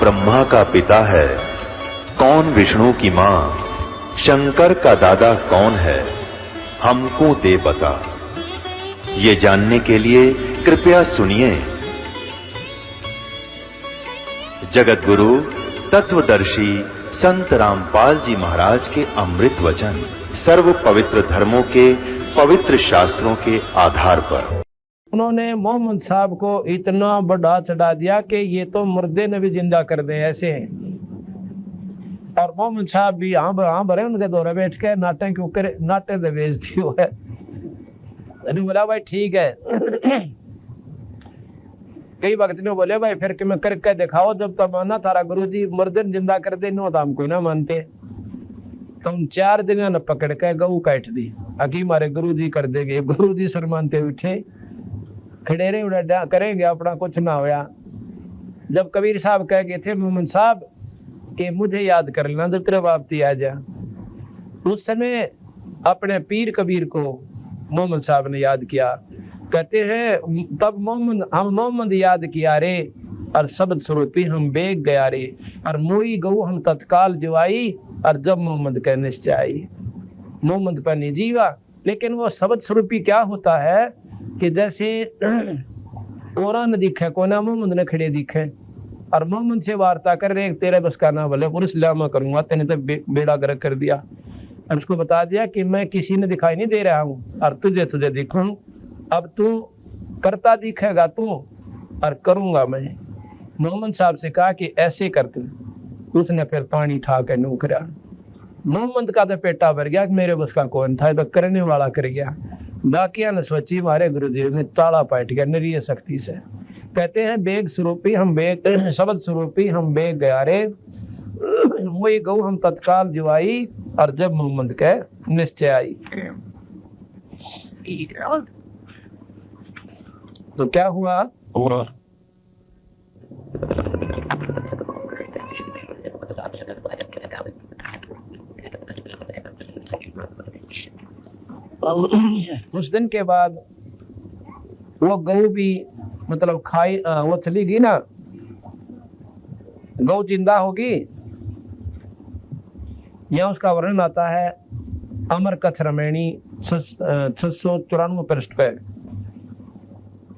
ब्रह्मा का पिता है, कौन विष्णु की मां, शंकर का दादा कौन है, हमको दे बता। ये जानने के लिए कृपया सुनिए। जगत गुरु तत्वदर्शी संत रामपाल जी महाराज के अमृत वचन सर्व पवित्र धर्मों के पवित्र शास्त्रों के आधार पर उन्होंने मोहम्मद साहब को इतना बढ़ा चढ़ा दिया कि ये तो मुर्दे ने भी जिंदा कर दे ऐसे हैं। और मोहम्मद साहब भी हाँ भरे उनके दौरे बैठ के नाटे क्यों करे, नाटे तो बेच दियो है। बोला भाई ठीक है। कई वक्त ने बोले भाई फिर कि मैं करके दिखाओ, जब तक माना तारा गुरुजी मुर्दे जिंदा कर दे नो तो हम कोई ना मानते। तो उन 4 दिन ने पकड़ के गऊ काट दी। अकी मारे गुरुजी कर देंगे। गुरुजी शर्मानते उठे, खड़े रहे करेंगे अपना कुछ ना होया। जब कबीर साहब कह गए थे मोहम्मद साहब कि मुझे याद कर लेना जब तेरे वापसी आ जा, उस समय अपने पीर कबीर को मोहम्मद साहब ने याद किया। कहते हैं तब हम मोहम्मद याद किया रे, और शब्द स्वरूपी हम बेग गया रे, और मुई गऊ हम तत्काल जवाई, और जब मोहम्मद कह निश्चय आई। मोहम्मद पर नहीं जीवा, लेकिन वो शब्द स्वरूपी क्या होता है कि जैसे औरा न दिखे को ना मोहम्मद ने खड़े दिखे, और मोहम्मद से वार्ता कर रहे तेरे बस का ना बोले पुरुष लामा करूंगा, तेने तो बेड़ा गर्क कर दिया। और उसको बता दिया कि मैं किसी ने दिखाई नहीं दे रहा हूँ, और तुझे दिखूं। अब तू करता दिखेगा तू, और करूंगा मैं। मोहम्मद साहब से कहा कि ऐसे करते। उसने फिर पानी ठा के नू करा। मोहम्मद का तो पेटा भर गया, मेरे बस का कौन था, तो करने वाला कर गया। बाकिया ने सोची मारे गुरुदेव ने ताला पाट गया निरीय शक्ति से। कहते हैं बेग स्वरूपी हम बेग, शब्द स्वरूपी हम बेग गया रे, वही गऊ हम तत्काल जुआई, और जब मोहम्मद के निश्चय आई। तो क्या हुआ? उस दिन के बाद वो गऊ भी मतलब खाई, वो चली गई ना, गौ जिंदा होगी। यहाँ उसका वर्णन आता है अमर कथ रमैणी 694 पृष्ठ पे।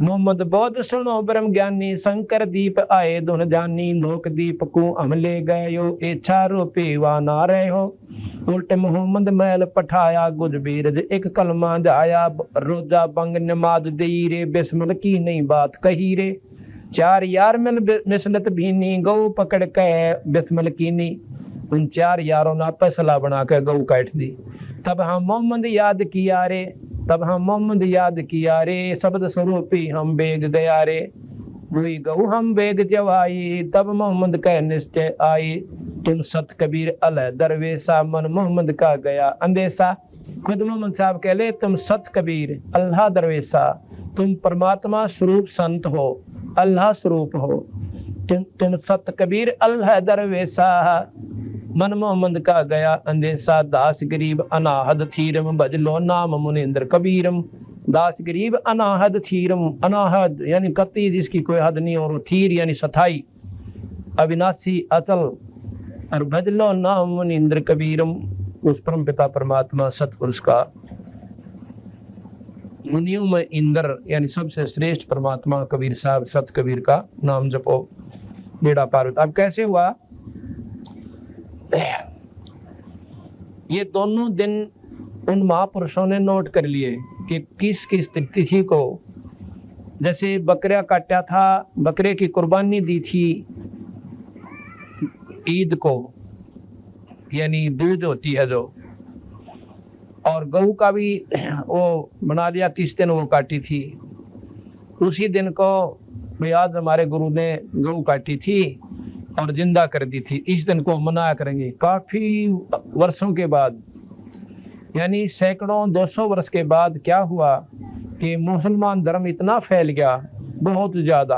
मोहम्मद बौद्ध सुनो ब्रह्म ज्ञानी, शंकर दीप आए धुन जानी, लोक दीप को हम ले गयो, इच्छा रूपी वा ना रहे हो। उल्टे मोहम्मद महल पठाया, गुज बीरज एक कलमा जाया, रोजा बंग नमाज दई रे, बिस्मिल की नहीं बात कही रे। 4 यार मिल मिसलत भीनी, गौ पकड़ के बिस्मिल कीनी। उन 4 यारों ने फैसला बना के गौ काट दी। तब हम मोहम्मद याद किया रे, तब हम मोहम्मद याद किया रे, शब्द स्वरूपी हम बेग गया रे, वही गऊ हम बेग जवाई, तब मोहम्मद का निश्चय आई। तुम सत कबीर अलह दरवेशा, मन मोहम्मद का गया अंदेशा। खुद मोहम्मद साहब कह ले तुम सत कबीर अल्लाह दरवेशा, तुम परमात्मा स्वरूप संत हो, अल्लाह स्वरूप हो। तुम सत कबीर अल्लाह दरवेशा, मन मोहम्मद का गया अंदेशा। दास गरीब अनाहद थीरम, भजलो नाम मुनिंद्र कबीरम। दास गरीब अनाहद थीरम, अनाहद यानी कति जिसकी कोई हद नहीं, और थीर यानी सथाई, अविनाशी अचल, और भजलो नाम मुनिंद्र कबीरम। उस परम पिता परमात्मा सतपुरुष का, मुनियों में इंद्र यानी सबसे श्रेष्ठ परमात्मा कबीर साहब सत कबीर का नाम जपो, बेड़ा पार होता। अब कैसे हुआ? ये दोनों दिन उन महापुरुषों ने नोट कर लिए कि किस किस तिथि को, जैसे बकरा काटा था, बकरे की कुर्बानी दी थी ईद को, यानी दूध होती है जो, और गऊ का भी वो बना दिया 30 दिन वो काटी थी। उसी दिन को आज हमारे गुरु ने गऊ काटी थी और जिंदा कर दी थी। इस दिन को मनाया करेंगे। काफी वर्षों के बाद, यानी सैकड़ों 200 वर्ष के बाद क्या हुआ कि मुसलमान धर्म इतना फैल गया, बहुत ज्यादा,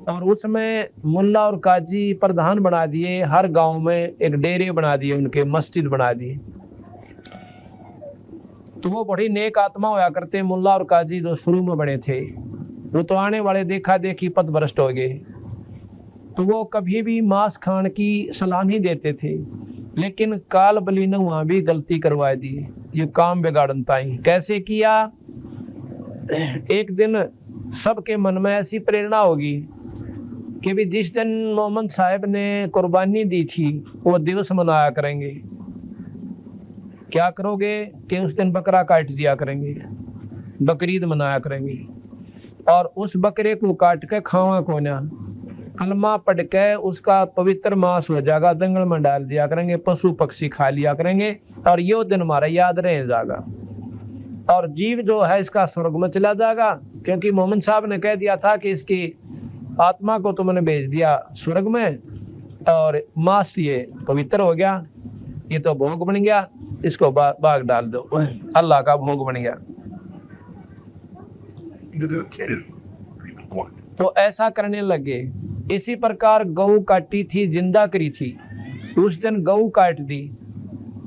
और उसमें मुल्ला और काजी प्रधान बना दिए। हर गांव में एक डेरे बना दिए, उनके मस्जिद बना दिए। तो वो बड़ी नेक आत्मा होया करते मुल्ला और काजी जो शुरू में बने थे। वो तो आने वाले देखा देखी पथ भ्रष्ट हो गए। तो वो कभी भी मांस खाने की सलाह नहीं देते थे। लेकिन काल बलि ने वहां भी गलती करवा दी, ये काम बिगाड़न पाई। कैसे किया? एक दिन सबके मन में ऐसी प्रेरणा होगी कि भी जिस दिन मोहम्मद साहब ने कुर्बानी दी थी वो दिवस मनाया करेंगे। क्या करोगे कि उस दिन बकरा काट दिया करेंगे, बकरीद मनाया करेंगे, और उस बकरे को काट के खावा को ना, कलमा पढ़ के उसका पवित्र मांस हो जाएगा, जंगल में डाल दिया करेंगे, पशु पक्षी खा लिया करेंगे, और ये दिन हमारा याद रह जाएगा। और जीव जो है इसका स्वर्ग में चला जाएगा, क्योंकि मोहम्मद साहब ने कह दिया था कि इसकी आत्मा को तुमने भेज दिया स्वर्ग में, और मांस ये पवित्र हो गया, ये तो भोग बन गया, इसको बाग डाल दो, अल्लाह का भोग बन गया। तो ऐसा करने लगे। इसी प्रकार गऊ काटी थी, जिंदा करी थी, उस दिन गऊ काट दी।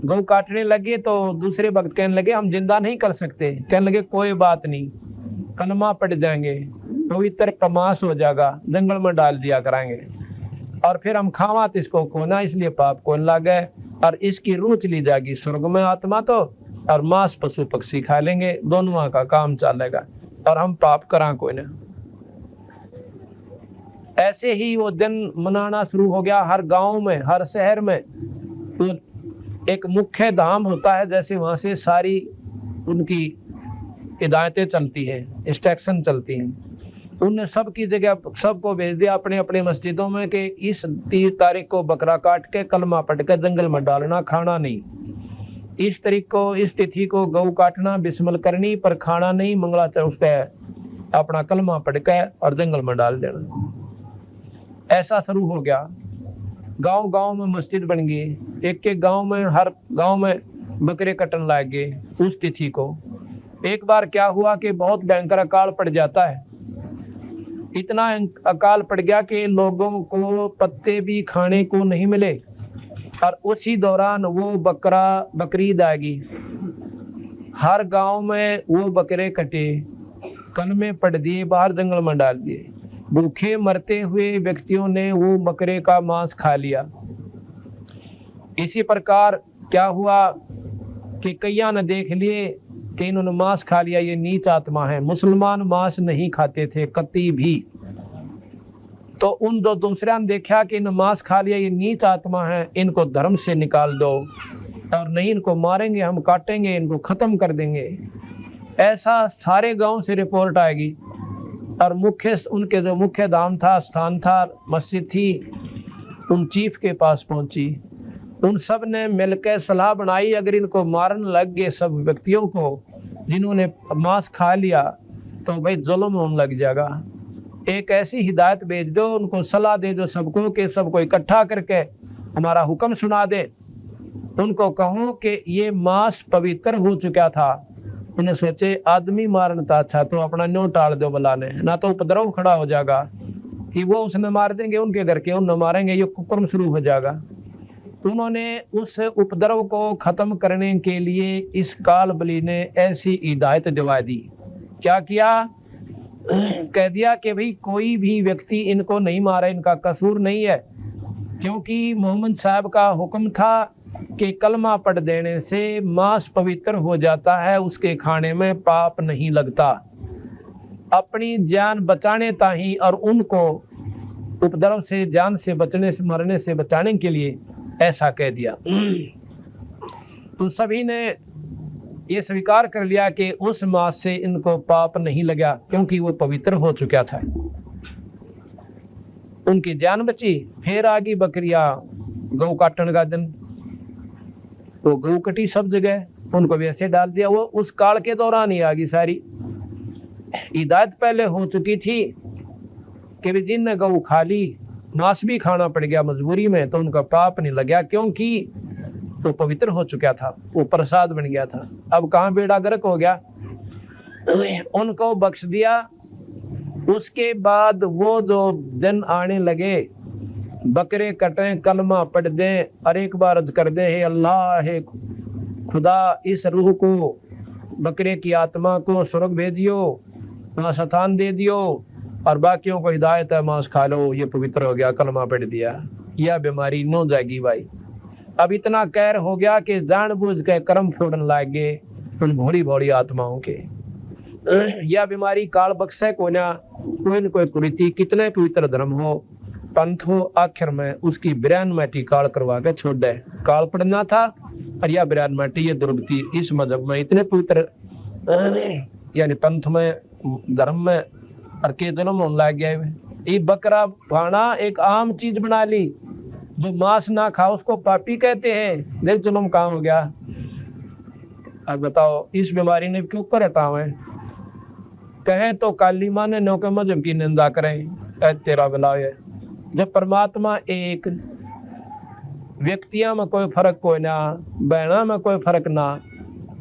गऊ काटने लगे तो दूसरे वक्त कहने लगे हम जिंदा नहीं कर सकते। कहने लगे कोई बात नहीं, कलमा पड़ जाएंगे, पवित्र प्रमास हो जाएगा, जंगल में डाल दिया कराएंगे, और फिर हम खावा तो इसको खोना, इसलिए पाप को लागे, और इसकी रूह चली जाएगी स्वर्ग में आत्मा तो, और मांस पशु पक्षी खा लेंगे, दोनों का काम चलेगा, और हम पाप करा कोई ना। ऐसे ही वो दिन मनाना शुरू हो गया। हर गांव में, हर शहर में तो एक मुख्य धाम होता है, जैसे वहां से सारी उनकी हिदायतें चलती है, इंस्ट्रक्शन चलती हैं। उनने सबकी जगह सबको भेज दिया अपने अपने मस्जिदों में कि इस 30 तारीख को बकरा काट के कलमा पढ़ के जंगल में डालना, खाना नहीं। इस तारीख को, इस तिथि को गऊ काटना, बिस्मिल करनी, पर खाना नहीं। मंगलाचरण उस पर अपना कलमा पढ़ के और जंगल में डाल देना। ऐसा शुरू हो गया। गांव गांव में मस्जिद बन गई, एक एक गांव में, हर गांव में बकरे कटन लग गए उस तिथि को। एक बार क्या हुआ कि बहुत भयंकर अकाल पड़ जाता है। इतना अकाल पड़ गया कि लोगों को पत्ते भी खाने को नहीं मिले, और उसी दौरान वो बकरीद आएगी। हर गांव में वो बकरे कटे, कलमे पढ़ दिए, बाहर जंगल में डाल दिए। भूखे मरते हुए व्यक्तियों ने वो बकरे का मांस खा लिया। इसी प्रकार क्या हुआ कि कईया ने देख लिए कि इन्होंने मांस खा लिया, ये नीच आत्मा है। मुसलमान मांस नहीं खाते थे कति भी, तो उन दो दूसरे ने देखा कि इन मांस खा लिया, ये नीच आत्मा है, इनको धर्म से निकाल दो, और नहीं इनको मारेंगे, हम काटेंगे, इनको खत्म कर देंगे। ऐसा सारे गांव से रिपोर्ट आएगी, और उनके जो मुख्य धाम था, स्थान था, मस्जिद थी, उन चीफ के पास पहुंची। उन सब ने मिलकर सलाह बनाई, अगर इनको मारने लग गए सब व्यक्तियों को जिन्होंने मांस खा लिया, तो भाई जुल्म होने लग जाएगा। एक ऐसी हिदायत भेज दो, उनको सलाह दे दो सबको कि सबको इकट्ठा करके हमारा हुक्म सुना दे। उनको कहो कि ये मांस पवित्र हो चुका था। उन्हें सोचे आदमी मारना था अच्छा, तो अपना न्यू टाल दो बलाने, ना तो उपद्रव खड़ा हो जाएगा कि वो उसने मार देंगे, उनके घर के उन्हें मारेंगे, ये कुकर्म शुरू हो जाएगा। उन्होंने उस उपद्रव को खत्म करने के लिए इस काल बलि ने ऐसी हिदायत दिवा दी। क्या किया? कह दिया कि भाई कोई भी व्यक्ति इनको नहीं मारे, इनका कसूर नहीं है, क्योंकि मोहम्मद साहब का हुक्म था कि कलमा पढ़ देने से मांस पवित्र हो जाता है, उसके खाने में पाप नहीं लगता। अपनी जान बचाने ताही और उनको उपद्रव से, जान से बचने से, मरने से बचाने के लिए ऐसा कह दिया। तो सभी ने ये स्वीकार कर लिया कि उस मांस से इनको पाप नहीं लगा, क्योंकि वो पवित्र हो चुका था। उनकी जान बची। फिर आगे बकरिया गौ काटने का दिन, वो गौ कटी सब जगह, उनको भी ऐसे डाल दिया। वो उस काल के दौरान ही आगे सारी हिदायत पहले हो चुकी थी कि जिनने गौ खा ली, मांस भी खाना पड़ गया मजबूरी में, तो उनका पाप नहीं लगा, क्योंकि तो पवित्र हो चुका था, वो प्रसाद बन गया था। अब कहाँ बेड़ा गर्क हो गया, उनको बख्श दिया। उसके बाद वो जो दिन आने लगे, बकरे कटें, कलमा पढ़ दें, और एक बार अर्ज कर दें, हे अल्लाह, हे खुदा, इस रूह को, बकरे की आत्मा को स्वर्ग भेजियो, वहाँ स्थान दे दियो, और बाकियों को हिदायत है मांस खा लो, ये पवित्र हो गया, कलमा पढ़ दिया, यह बीमारी न जाएगी भाई। अब इतना कहर हो गया कि जानबूझ के कर्म फोड़न लाग गए उन भोली भोली आत्माओं के। यह बीमारी काल बख्शे को ना, कोई न कोई कुरीति, कितने पवित्र धर्म हो, पंथ हो, आखिर में उसकी बिरान माटी काल करवा के छोड़ दे। काल पड़ना था और यह बिरान माटी ये दुर्गति इस मजहब में इतने पवित्र यानी पंथ में, धर्म में और के जुल्म होने लग गया। ये बकरा खाना एक आम चीज बना ली, जो मांस ना खाओ उसको पापी कहते हैं। देख जुल्म कहाँ हो गया। अब बताओ इस बीमारी ने क्यों कर हटाओ है? कहे तो काली माँ ने नौके मजहब की निंदा करें, तेरा बिलाव है। जब परमात्मा एक, व्यक्तियों में कोई फर्क कोई ना, बहना में कोई फर्क ना,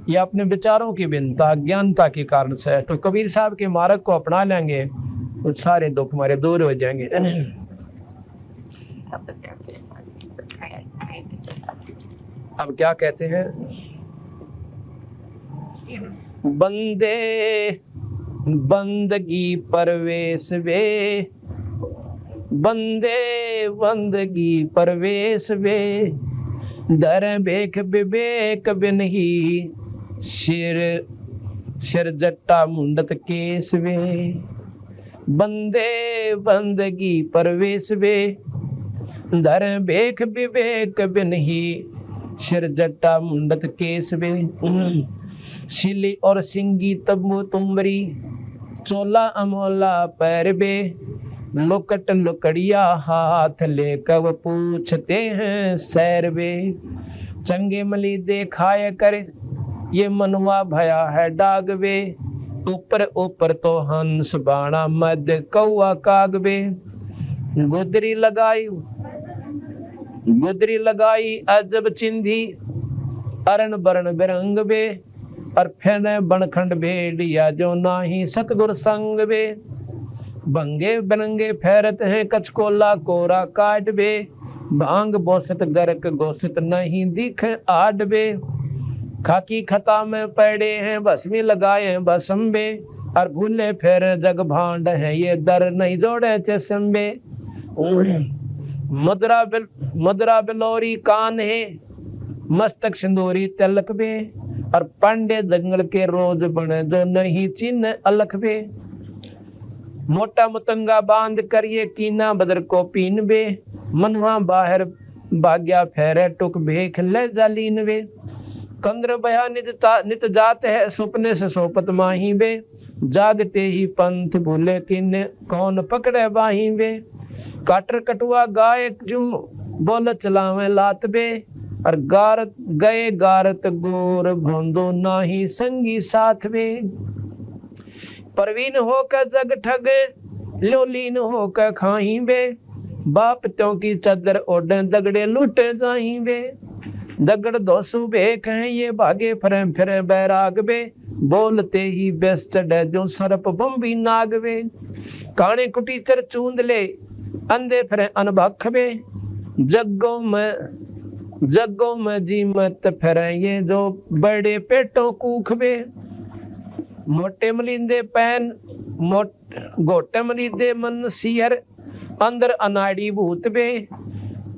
या अपने विचारों की भिन्नता ज्ञानता के कारण से, तो कबीर साहब के मार्ग को अपना लेंगे तो सारे दुख हमारे दूर हो जाएंगे। अब क्या कहते हैं? बंदे बंदगी परवेश वे, बंदे बंदगी परवेश वे, दर बेख विवेक बिन ही, सिर जट्टा मुंडत केस वे। बंदे बंदगी परवेश वे, दर बेख विवेक बिन ही, सिर जट्टा मुंडत केस वे। सिली और सिंगी तबु तुमरी, चोला अमोला पैर बे, लुकट लुकड़िया हाथ ले कब पूछते हैं सैर बे। चंगे मली देखाए कर ये मनवा भया है डाग बे, ऊपर ऊपर तो हंस बाणा मद कौआ काग बे। गुदरी लगाई अजब चिंधी, अरण बरण बिरंग बे, और फेने बनखंड भेड़िया जो नाही सतगुर संग बे। बंगे बिरंगे फेरत हैं कचकोला कोरा काट बे, भांग बोसत गर्क गोसत नहीं दिखे आड बे। खाकी खता में पड़े हैं भस्मी लगाए हैं भस्म बे, और भूले फेर जग भांड है ये दर नहीं जोड़े चस्म बे। मुद्रा बिलोरी कान है, मस्तक सिंदूरी तिलक बे, और पांडे जंगल के रोज बने जो नहीं चिन्ह अलख बे। मोटा मुतंगा बांध कर ये कीना बदर को पीन बे, मनवा बाहर भाग्या फेरे टुक भेख ले जालीन बे। कंद्र बया नित जात है सुपने से सोपत माही बे, जागते ही पंथ भूले किन्ने कौन पकड़े बाही बे। काटर कटुआ गाय जुम बोल चलावे लात बे, और गारत गए गारत गोर भोंदो नाही संगी साथ बे। परवीन होकर जग ठग लोलीन होकर खाही बे, बाप त्यों की चदर ओढ़े दगड़े लूटे जाही बे। दगड़ दोसु बेख हैं ये भागे फिरे बैराग बे, बोलते ही बेस चढ़े जो सरप बम्बी नाग बे। काने कुटीचर चूंद ले अंधे फिरे अनभख बे, जग्गों में जी मत फिरे ये जो बड़े पेटों कूख बे। मोटे मलिंदे पैन गोटे मलिंदे मन सियर, अंदर अनाड़ी भूत बे।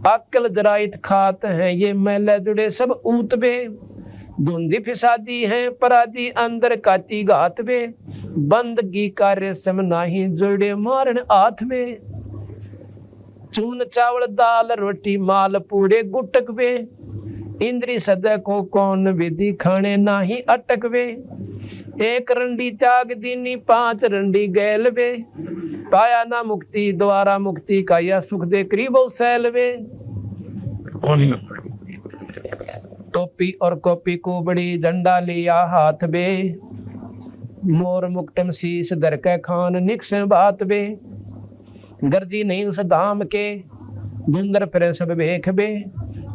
अक्ल जराइत खात हैं ये मैले जुड़े सब ऊत बे। धुंधी फिसादी हैं परादी अंदर काती घात बे, बंदगी कार्य सम नाही जुड़े मारन हाथ में। चून चावल दाल रोटी माल पूड़े गुटक बे, इंद्री सदा को कौन विधि खाने नाही अटक बे। एक रंडी त्याग दीनी 5 रंडी गैल बे, पाया ना मुक्ति द्वारा मुक्ति का यह सुख दे करीबो सैल बे। टोपी और कॉपी को बड़ी डंडा लिया हाथ बे, मोर मुक्तम शीश दर के खान निक्स बात बे। गर्जी नहीं उस धाम के धुंधर फिर सब बेख बे,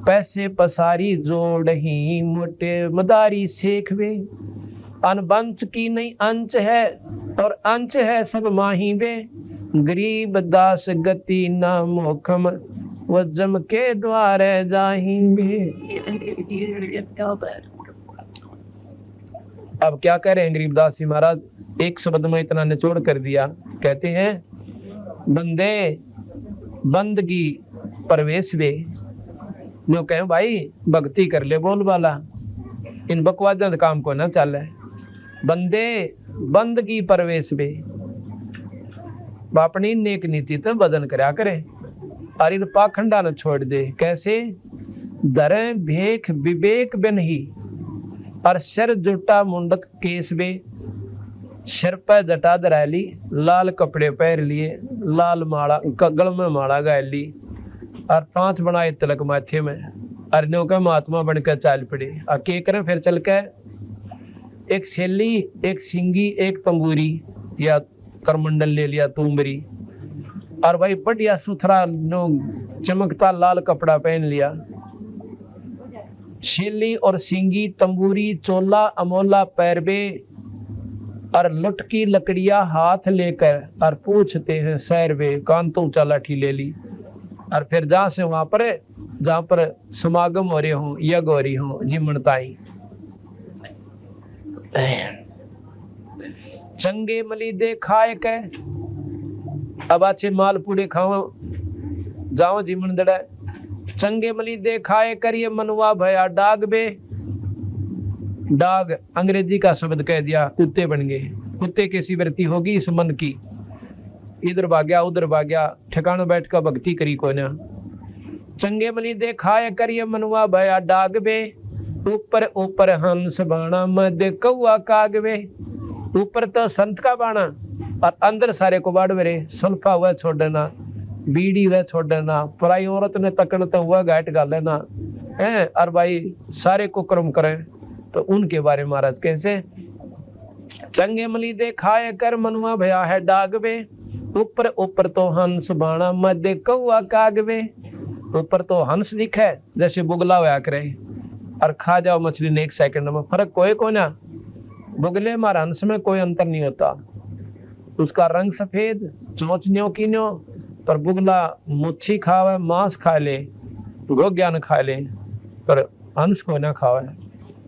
पैसे पसारी जोड़ ही मोटे मदारी सेख बे। अनबंच की नहीं अंच है और अंच है सब माही बे, गरीब दास गति ना मोखम वजम के द्वारे जाहिंगे। अब क्या कह रहे हैं गरीबदास जी महाराज, एक शब्द में इतना निचोड़ कर दिया। कहते हैं बंदे बंदगी परवेश वे नो कहे भाई भक्ति कर ले बोल वाला, इन बकवादा काम को ना चल। बंदे बंदगी परवेश वे अपनी नेक नीति तो बदन करा करे और इन पाखंडा न छोड़ दे। कैसे? धरे भेख विवेक बिन ही और सिर जुटा मुंडक केस बे, सिर पर जटा धरा ली, लाल कपड़े पहन लिए, लाल माला गल में माला गाय ली और 5 बनाए तिलक माथे में, अरण्यों का महात्मा बनकर चाल पड़े। और के करें फिर चल के एक शैली, एक सिंगी, एक तंबूरी या करमंडल ले लिया तुमरी, और भाई बढ़िया सुथरा नो चमकता लाल कपड़ा पहन लिया। शैली और सिंगी, तंबूरी, चोला अमोला पैरबे और लुटकी लकड़ियां हाथ लेकर और पूछते हैं सैरवे, कान तो ऊंचा लाठी ले ली। और फिर जहां से वहां पर जहां पर समागम हो रहे हो, यज्ञ हो रही हो, जिमनताई चंगे मली दे खाए के, अब अच्छे मालपूड़े खाओ जाओ जिमन दड़ा। चंगे मली दे खाए करिए मनवा भया डाग बे, डाग अंग्रेजी का शब्द कह दिया, कुत्ते बन गए। कुत्ते कैसी वृत्ति होगी इस मन की, इधर भाग्या उधर भाग्या, ठिकाना बैठ कर भक्ति करी को ना। चंगे मली दे खाए करिए मनवा भया डाग बे, ऊपर ऊपर हंस बाणा मध्य कौआ काग बे। ऊपर तो संत का बाणा और अंदर सारे को बाड़ मेरे, सुल्फा हुआ छोड़ना, बीड़ी वह छोड़ना, पराई औरत ने तकन तो हुआ घाट गा लेना है। और भाई सारे को कर्म करें तो उनके बारे में महाराज कैसे? चंगे मली दे खाए कर मनुआ भया है डागवे, ऊपर ऊपर तो हंस बाणा मध्य कौआ कागवे। ऊपर तो हंस दिखे जैसे बुगला हुआ करे और खा जाओ मछली ने 1 सेकंड में, फर्क कोई को ना। बुगले मार हंस में कोई अंतर नहीं होता, उसका रंग सफेद, चोंच न्यो की न्यो, पर बुगला मुच्छी खावे, मांस खा ले, गोग्या न खा ले, पर हंस को ना खावे।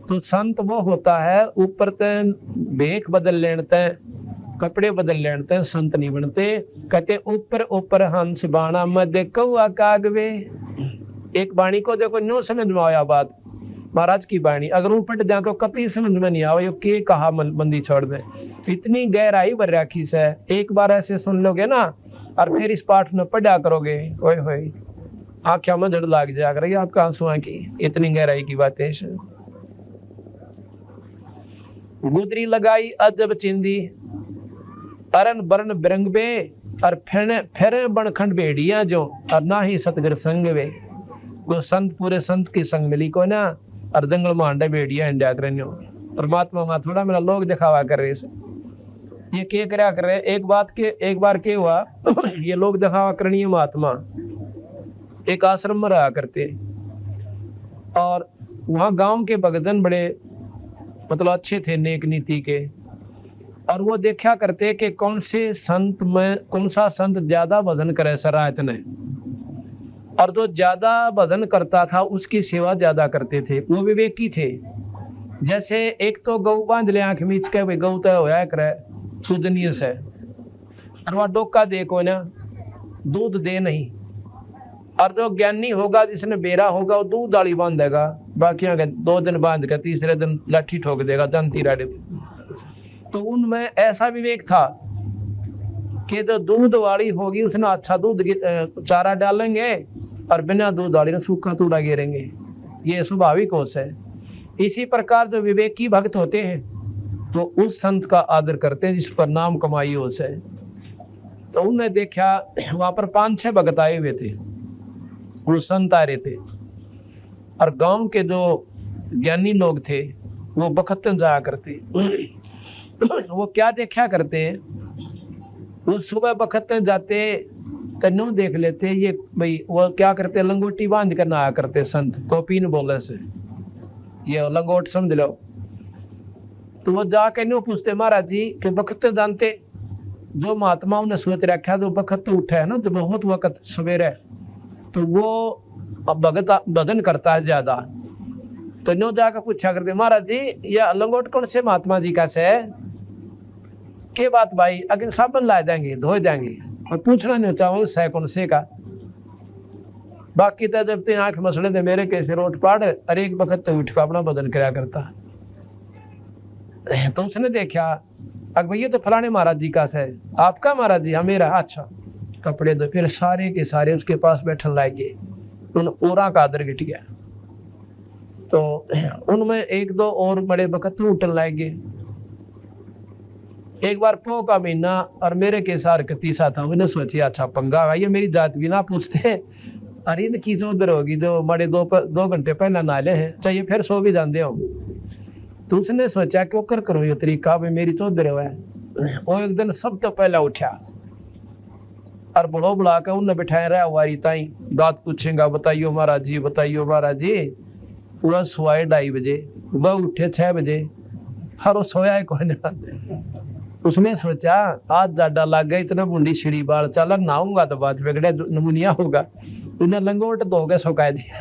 तो संत वो होता है ऊपर तन भेख बदल लेते, कपड़े बदल लेते, संत नहीं बनते। कहते ऊपर ऊपर हंस बाणा मध्य कौआ कागवे। एक बाणी को देखो न्यो समझ में आया बात, महाराज की बाणी अगर ऊपर जाकर कभी समझ में नहीं आवे, के कहा बंदी छोड़ दे, इतनी गहराई भर राखी से। एक बार ऐसे सुन लोगे ना और फिर इस पाठ में पढ़ा करोगे, ओए होए आंखों में जड़ लाग जाया करेगी आपका आंसुओं की, इतनी गहराई की बातें। गुदरी लगाई अजब चिंदी, अरन बरन बिरंग बे, और फिर बनखंड बेड़िया जो, और ना ही सतगर संग वे। वो संत पूरे संत की संग मिली को ना, और जंगल में अंडा बेड़िया इंडिया करने परमात्मा में थोड़ा मेरा लोग दिखावा कर रहे से। ये क्या करया कर रहे? एक बार के हुआ ये लोग दिखावा करनी है। महात्मा एक आश्रम में रहा करते और वहाँ गांव के भगतजन बड़े मतलब अच्छे थे, नेक नीति के, और वो देखा करते कि कौन से संत में कौन सा संत ज्यादा भजन करे सरायत ने, और जो ज्यादा भजन करता था उसकी सेवा ज्यादा करते थे। वो विवेकी थे। जैसे एक तो गौ बांध ले आंख मीच के, भाई गौ तो होया करे सुदनीय से, और वह डोका देखो ना दूध दे नहीं, और जो ज्ञानी होगा जिसने बेरा होगा वो दूध डाली बांध देगा, बाकी 2 दिन बांध कर तीसरे दिन लाठी ठोक देगा दंती राडे। तो उनमें ऐसा विवेक था कि जो दूध वाली होगी उसने अच्छा दूध चारा डालेंगे और बिना दूध वाली ने सूखा तूड़ा गिरेंगे, ये स्वाभाविक होश है। इसी प्रकार जो विवेकी भक्त होते हैं तो उस संत का आदर करते हैं जिस पर नाम कमाई होश है। तो उन्होंने देखा वहां पर 5-6 भक्त आए हुए थे, वो संत आ रहे थे, और गांव के जो ज्ञानी लोग थे वो बखतन जाया करते। वो क्या देखा करते, वो सुबह बखतन जाते कन्नू देख लेते, ये भाई वो क्या करते, लंगोटी बांध कर नहाया करते संत, कॉपीन बोले से ये लंगोट समझ लो। तो वो जाके न्यू पूछते महाराज जी कि बखत जानते, जो महात्माओं ने सोच रखा जो बखत तो उठा है ना, तो बहुत वक्त सवेरे तो वो भगत भजन करता है ज्यादा। तो न्यू जाकर पूछा करते महाराज जी यह लंगोट कौन से महात्मा जी का से के बात भाई, अगर साबन ला देंगे धो देंगे, और पूछना नहीं चाहूँ सह कौन से का। बाकी तो जब ते आंख मसले थे मेरे कैसे रोट पाड़ और एक वक्त तो उठ का अपना बदन कराया करता। तो उसने देखा अगर भैया तो फलाने महाराज जी का है, आपका महाराज जी? हाँ मेरा। अच्छा कपड़े दो। फिर सारे के सारे उसके पास बैठन लागे, उन ओरा का आदर गिट गया। तो उनमें एक दो और बड़े वक्त उठन लागे। एक बार पो का महीना और मेरे के सार कतीसा था, मैंने सोची अच्छा पंगा ये मेरी जात भी ना पूछते, अरे इनकी जो उधर होगी जो बड़े 2 घंटे पहले नाले हैं, चाहिए फिर सो भी जाते हो। तो उसने सोचा कि वो कर करो ये तरीका भी मेरी तो उधर है। वो एक दिन सब तो पहले उठा और बड़ो बुला कर उन्हें बिठाया रहा वारी ताई, बात पूछेगा बताइयो महाराज जी, बताइयो महाराज जी। पूरा सोए 2:30 बजे, वह उठे 6 बजे, हर सोया कोई ना। उसने सोचा आज ज्यादा लग गया, इतना मुंडी छिड़ी बाल चला नहाऊंगा तो बात बिगड़े नमूनिया होगा। उन्हें लंगोट धो के सुखा दिया,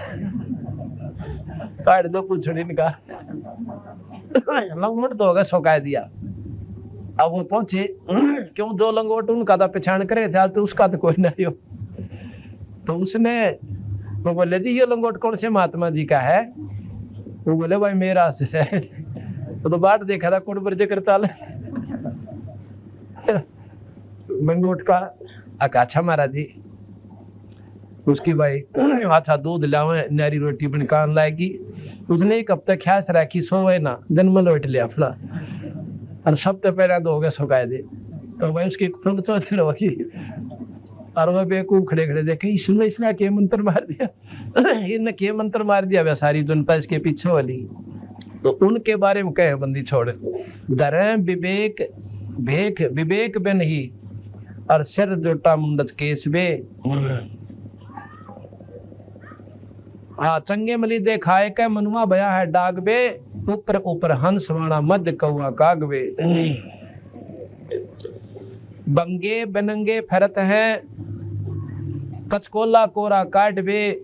काट दो पूछड़ी का लंगोट धो के सुखा दिया। अब वो पहुंचे, क्यों जो लंगोट उनका था पहचान करे थे तो उसका तो कोई नहीं हो। तो उसने वो बोले जी ये लंगोट कौन से महात्मा जी का है? वो बोले भाई मेरा से है। तो बात देखा था कौन बर्जे करता लंगोट का। अच्छा महाराज जी। उसकी भाई अच्छा दूध लावे, नारी रोटी बनकार लाएगी। उसने एक हफ्ते ख्याल रखी सोए ना, जन्म लौट लिया फला और सब तो पहले दो गए सुखाए दे। तो भाई उसकी तो फिर होगी और वह बेकूफ खड़े खड़े देखे इसने इसने के मंत्र मार दिया, इनने के मंत्र मार दिया। वह सारी जनता इसके पीछे वाली। तो उनके बारे में कहे बंदी छोड़, धर्म विवेक भेख विवेक बे नहीं और सिर जोटा मुंडत केस बे। हाँ चंगे मली देखाए के मनुआ भया है डाग बे, ऊपर ऊपर हंस वाणा मध्य कौआ कागवे। बंगे बनंगे फरत है कचकोला कोरा काट बे,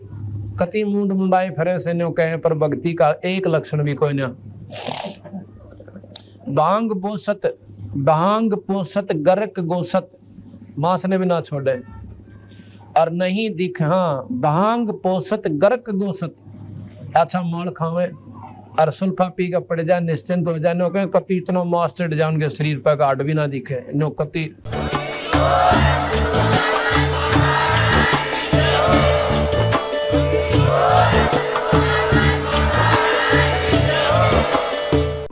कति मुंड मुंडाई फरे से न्यो कहे पर भक्ति का एक लक्षण भी कोई न। भांग पोसत गरक गोसत, मांस ने भी ना छोड़े और नहीं दिख। हाँ भांग पोसत गरक गोसत, अच्छा माल खावे और सुल्फा पी का पड़ जाए निश्चिंत हो जाए। नो कति इतना मांस चढ़ जाए उनके शरीर पर गाढ़ भी ना दिखे। नो कति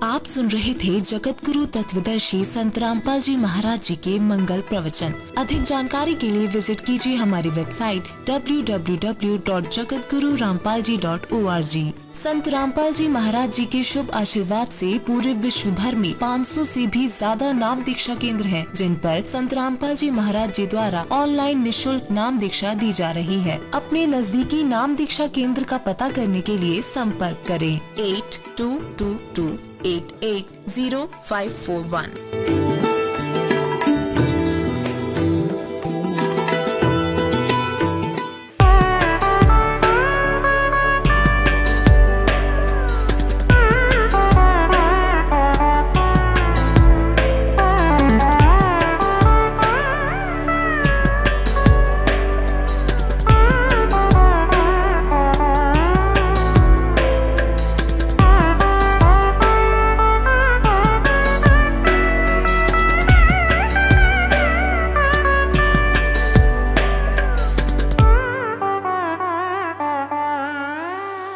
आप सुन रहे थे जगत गुरु तत्वदर्शी संत रामपाल जी महाराज जी के मंगल प्रवचन। अधिक जानकारी के लिए विजिट कीजिए हमारी वेबसाइट www.jagatgururampalji.org। संत रामपाल जी महाराज जी के शुभ आशीर्वाद से पूरे विश्व भर में 500 से भी ज्यादा नाम दीक्षा केंद्र हैं, जिन पर संत रामपाल जी महाराज जी द्वारा ऑनलाइन निशुल्क नाम दीक्षा दी जा रही है। अपने नजदीकी नाम दीक्षा केंद्र का पता करने के लिए संपर्क करें 8222880541।